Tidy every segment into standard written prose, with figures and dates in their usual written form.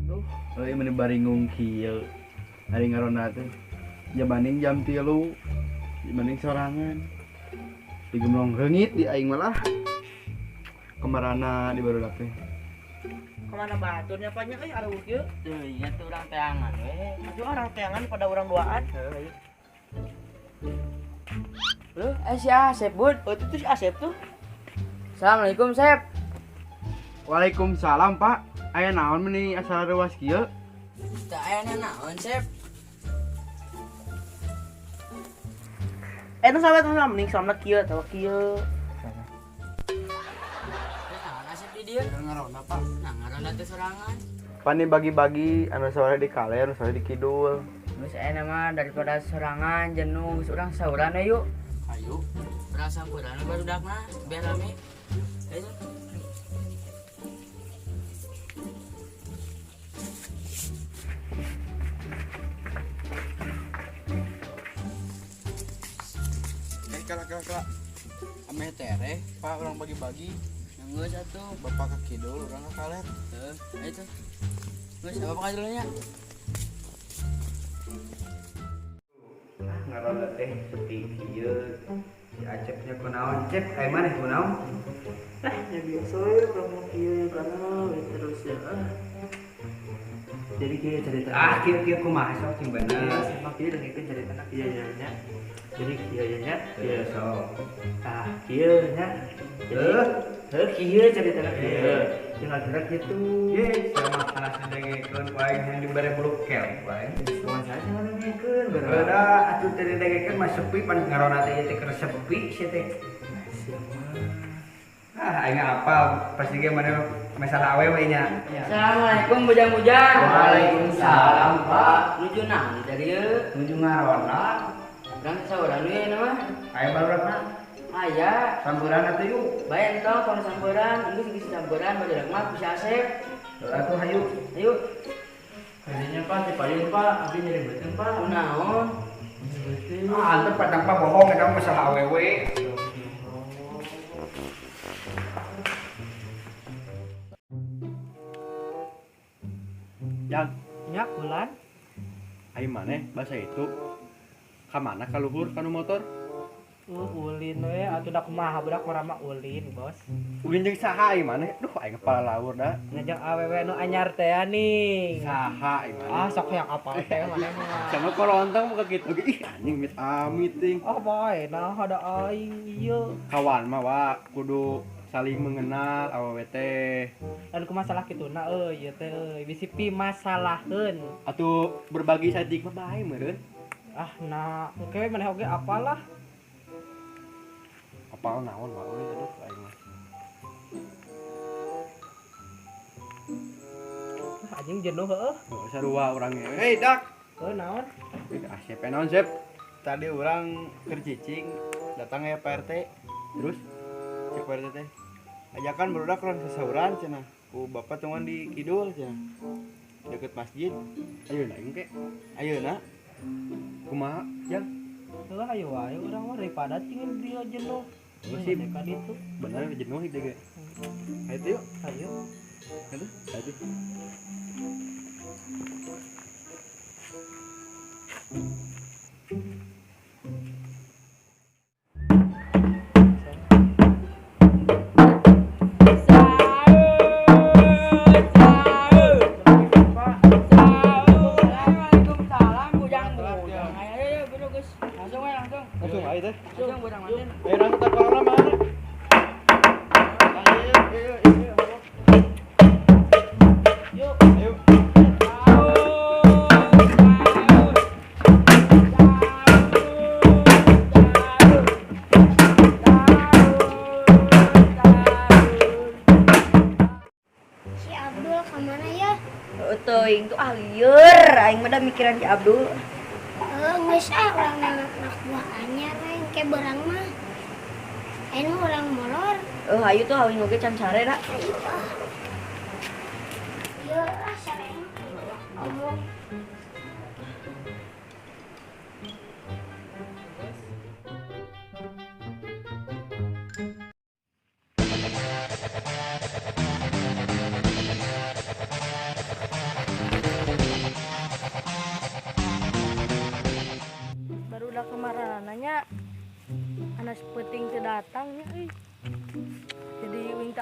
Euy meni baringung kieu. Ari ngarona teh. Jamaning jam 3, jamaning sorangan. Digemlong reungit di aing malah. Kemarana di barudak teh. Kemana baturnya banyak euy areuh kieu. Tuh, ingat tuh orang teangan we. Aduh orang teangan pada orang duaan. Lu, si Asep, Bud. Oh itu tuh si Asep tuh. Assalamualaikum, Sep. Waalaikumsalam, Pak. Aya naon meni asal reuas kieu? Tak ayana naon, Sep. Itu sampe tuh mending sama kieu tahu kieu. Naon Asep di dieu? Ngarona, Pak. Nah, ngaranna teh sorangan. Pani bagi-bagi anu sore di kale, anu sore di kidul. Geus aya mah daripada sorangan jenuh, geus urang sauran we yuk. Ayo. Berasa kurang barudak mah biar rame. Ayo. Kala. Ameh tere, Pak orang bagi-bagi. Geus atuh. Bapak ke kidul, urang ke kaler. Tuh, ayo tuh. Geus apa kajilunya? Ngarona teh seperti kieu. Si Acepnya kunaon? Cep, kayak mana kunaon? Ya biasa ya orang mau kieu karena terus ya. Jadi kieu cerita. Kieu kumaha sok cing bener. Sama kieu dengekeun cerita anak kieu nya. Jadi kieu nya Kieu sok. kieu nya. Jadi kieu cerita anak kieu. Jeung akhirnya kitu. Ye, sama panas dengekeun wae yang dibere bulu kel wae. Kumaha saja ngadengekeun Beda atuh teh dengekeun mah sepi pan ngarona teh teh keur sepi sia teh. Aing apal pasti ge mana masalah awewe nya. Assalamualaikum bujang-bujang. Waalaikumsalam, Pak. Nuju naon tadi yeuh? Nuju ngarona. Urang sauran we nama. Aya barudak Aya. samburan atuh yuk. Bae entong kalau sampeurang, geus sampeurang barudak mah ku si Asep. Atuh hayu. Ayo. Kayaknya Pak, dipayun Pak, abi nyari beuteung Pak. Kunaon? Antep padang pa bohong eta masalah awewe. Yang Nya kulan. ayo maneh bahasa itu ka mana ka luhur kanu motor Ulin we atuh da kumaha budak urang mah ulin, Bos. ulin jeung saha ayo maneh duh aing kepala lawur da Ngajak awewe nu anyar teh nih. saha ayo maneh Sok yang apal teh maneh mah. sama kolontang muka gitu ih anjing mit meeting Bae nah ada aing ieu. kawan mah wa kudu saling mengenal awewe teh Dan ku masalah kituna ieu teh bisi pimasalaheun. atuh berbagi sadik mah bae meureun Nah, oke maneh oge apalah. apal naon wae aduh aing mah Anjing jenuh heuh. sarua urangnya hei dak Naon? Asep naon Sep tadi orang kercicing datang ya Pak RT terus cek Pak RT teh ajakan barudak orang sesauran cenah ku bapak tungguan di kidul cenah deket masjid ayeuna engke ayeuna kumaha jang Heuh ayo wae urang mah daripada tinggal dia jenuh. sih Ka ditu. bener jenuh itu ge ayo yuk Ayo. ayo Waalaikumsalam bujang-bujang. Ayo duduk geus. Langsung we langsung. langsung ayo teh Langsung barang manten. ayo langsung tak kalau mana Yuk. ayo Si Abdul kemana ya? Teuing tuh lieur, aing mah da mikiran si Abdul. Nggak usah orang anak buah anyar lain kayak berang mah. Ini orang molor. Hayu tuh hawing oge can sare da. Ayo ah. Iya ah sareng. Omong.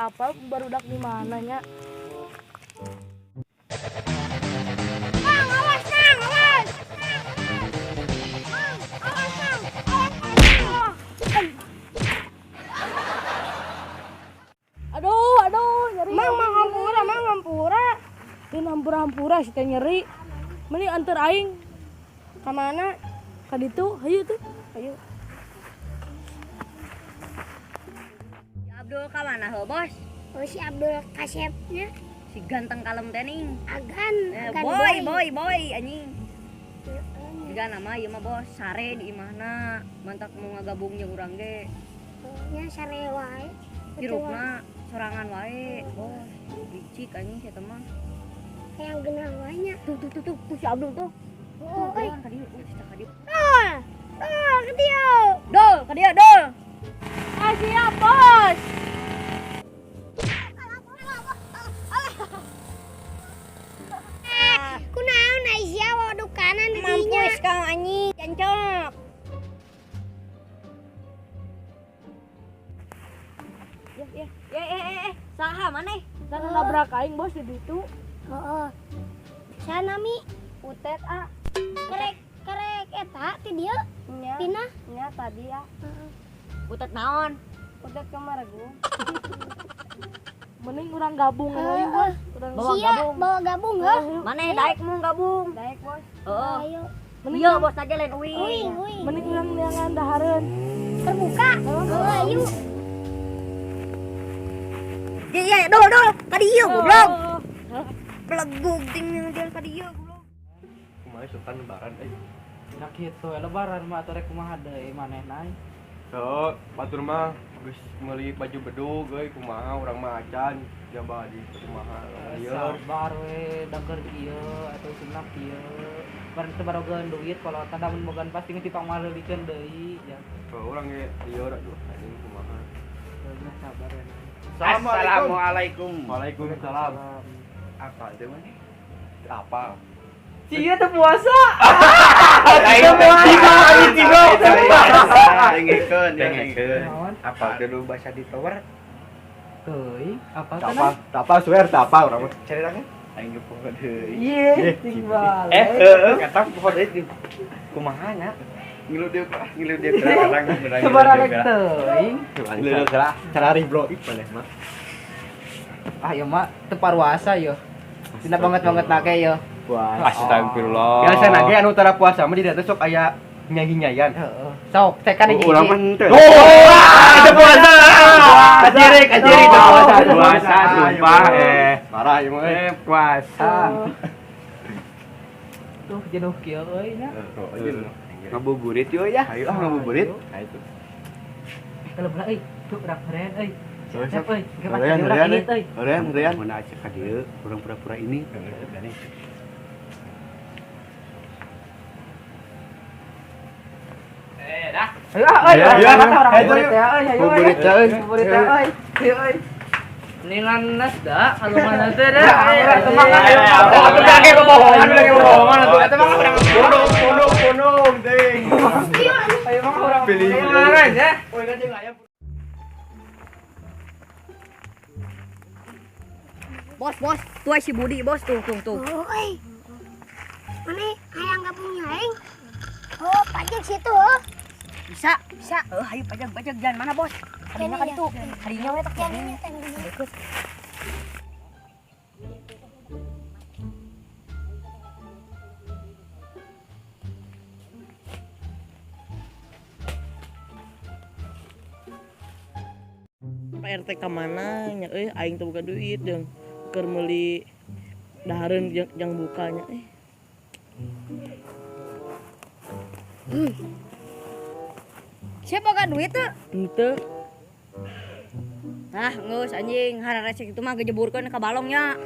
apa barudak di mananya. Bang, awas Nang, awas. Bang, awas Nang. Aduh, nyeri. Mang hampura. Ini hampura sih teh nyeri. Mending antar aing. Ka mana? Ka ditu, hayu tuh. Hayu. Abdul ka mana heuh, Bos? Oh, si Abdul Kasepnya Si ganteng kalem teh ning. agan Boy anjing. Juga nama ieu mah Bos, sare di imahna. Mantak mau ngagabung jeung urang ge. nya sare wae. Hirupna sorangan wae, Bos. Licik anjing si eta mah. Yang genah wae nya. Tuh si Abdul tuh. Oh, euy. Ka dieu, cita ka dieu. Ke dia. Dol, ka dieu, dol. Ah, siap, Bos. Kunaon ai sia wadukanan di dinya. Mampus kau anjing, jancok. Saha maneh? Sana nabrak aing, Bos, di ditu. Heeh. Sana mi Utet ah. kerek eta ti dieu. Nya, Tina. nya tadi ya. Utet naon? Udah kemana gua? Mending urang gabung euy, Bos. Urang Sia bawa gabung heuh. Maneh daek mu gabung. Daek, Bos. Heeh. Ayo. Iya, Bos aja lain uing. Uing. Mending urang neangan dahareun. Terbuka. Ayo. Ya, dol. Ka dieu goblok. Pelegug ting dia ka dieu goblok. Kumaha sukan lebaran Nah kitu lebaran mah atuh rek kumaha deui manehna. So, batur mah geus meuli baju bedug euy kumaha urang mah acan coba di kumaha lieur. Sabar we dangker kieu atuh sunap kieu. Bari teu barogeun duit kalau tanda mun bogan pasti ngitipang maleulikeun deui ya. Urang ge lieur aduh anjing kumaha. Bener sabar ya. Assalamualaikum. Waalaikumsalam. Apa itu mah? Apa? Cia teu puasa. Dengekeun. Apa dulu bahasa di tower? Teuing apa Tapa swear tapa urang mah. Caritakeun. Aing geupeukeun deui. Iye, tinggal. Kata kumaha deui. Kumaha nya? Ngilu dia kerang Sebarang teuing. Ngilu kerang. Cara riblo maneh mah. Ah ieu mah teu paruasa yo. Tina banget nake yo. Astagfirullah. Biasa nage anu tara puasa mah di dieu sok aya nyanyi-nyanyian. Heeh. Sok tekan di Urang mah henteu. Itu puasa. Kajiri itu puasa. Puasa sumpah Parah ieu mah. puasa. Tuh jenuh kieu euy nya. Ngabuburit yo ya. Ayo ngabuburit. Nah itu. Kalau belah euy, tuh udah keren euy. Siap euy, Rean. Mana aja ka dieu, urang pura-pura ini. Ayo euy. Ningan nas da, kalau mana teh da. Semangat ayo. Atuh lagi kebohongan atuh. Eta mah urang punung ting. Ayo mah urang Pilih. ya. Poe kan jeung aya. Bos, tuh si Budi, Bos tuh. Oi. Mana hayang gabungnya aing? Oh, pajak situ heuh. Bisa. Ayo pajak jangan mana, Bos? Hadinya ka ditu. Hadinya we tak Jadinya tanggung. Pak RT ka mana nya aing teu boga duit jeung keur meuli dahareun yang bukanya Siapa boga duit tuh? Henteu. Ah, geus anjing, hara resek itu mah gejeburkeun ka balongnya.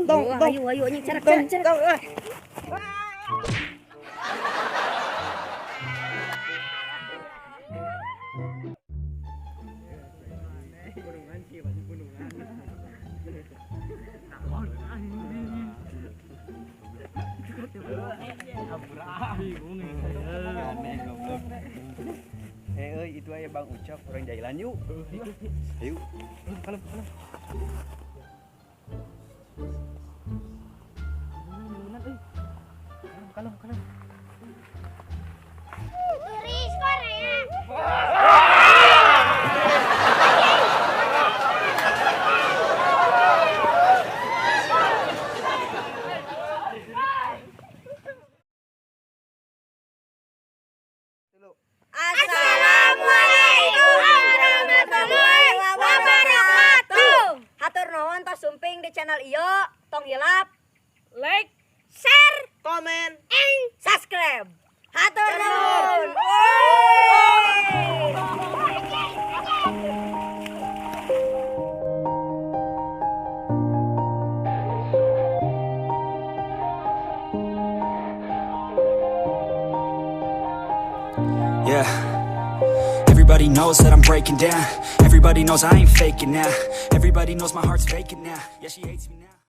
Tong. Ayo anjing cerak. Euy itu aya ya Bang Ucap orang jailan yuk. Yuk. Kalem. Kalem. Turis Korea. Assalamualaikum warahmatullahi wabarakatuh. Hatur nuhun tos sumping di channel ieu tong hilap Like, share, Komen. and subscribe. Hatur nuhun. Yeah. Everybody knows that I'm breaking down. Everybody knows I ain't faking now. Everybody knows my heart's faking now. Yeah, she hates me now.